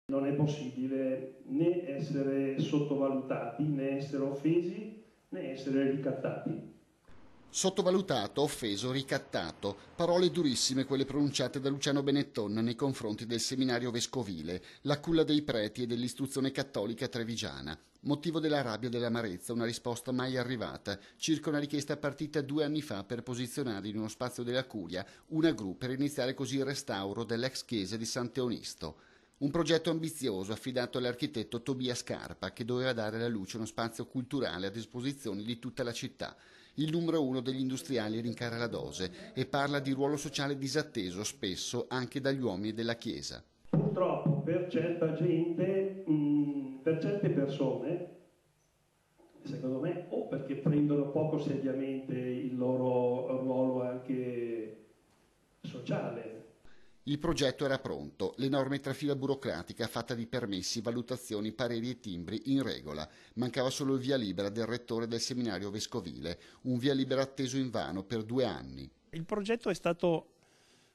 Non è possibile né essere sottovalutati, né essere offesi, né essere ricattati. Sottovalutato, offeso, ricattato. Parole durissime quelle pronunciate da Luciano Benetton nei confronti del seminario vescovile, la culla dei preti e dell'istruzione cattolica trevigiana. Motivo della rabbia e dell'amarezza, una risposta mai arrivata, circa una richiesta partita 2 anni fa per posizionare in uno spazio della curia una gru per iniziare così il restauro dell'ex chiesa di San Teonisto. Un progetto ambizioso affidato all'architetto Tobia Scarpa, che doveva dare alla luce uno spazio culturale a disposizione di tutta la città. Il numero uno degli industriali rincara la dose e parla di ruolo sociale disatteso spesso anche dagli uomini della Chiesa. Purtroppo per certa gente, per certe persone, secondo me, o perché prendono poco seriamente il loro ruolo anche sociale. Il progetto era pronto, l'enorme trafila burocratica fatta di permessi, valutazioni, pareri e timbri in regola. Mancava solo il via libera del rettore del seminario vescovile, un via libera atteso invano per 2 anni. Il progetto è stato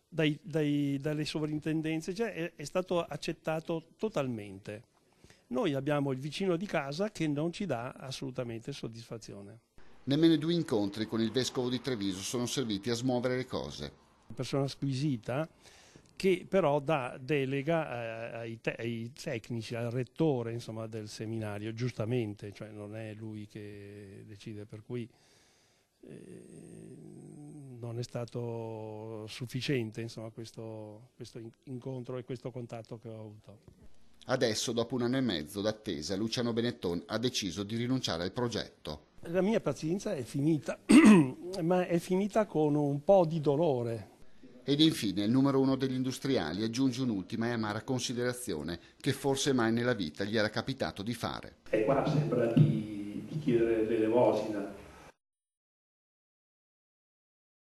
dalle sovrintendenze, cioè è stato accettato totalmente. Noi abbiamo il vicino di casa che non ci dà assolutamente soddisfazione. Nemmeno i 2 incontri con il vescovo di Treviso sono serviti a smuovere le cose. Una persona squisita che però dà delega ai tecnici, al rettore insomma, del seminario, giustamente, cioè non è lui che decide, per cui non è stato sufficiente insomma, questo incontro e questo contatto che ho avuto. Adesso, dopo 1 anno e mezzo d'attesa, Luciano Benetton ha deciso di rinunciare al progetto. La mia pazienza è finita, ma è finita con un po' di dolore. Ed infine il numero uno degli industriali aggiunge un'ultima e amara considerazione che forse mai nella vita gli era capitato di fare. E qua sembra di chiedere l'elemosina.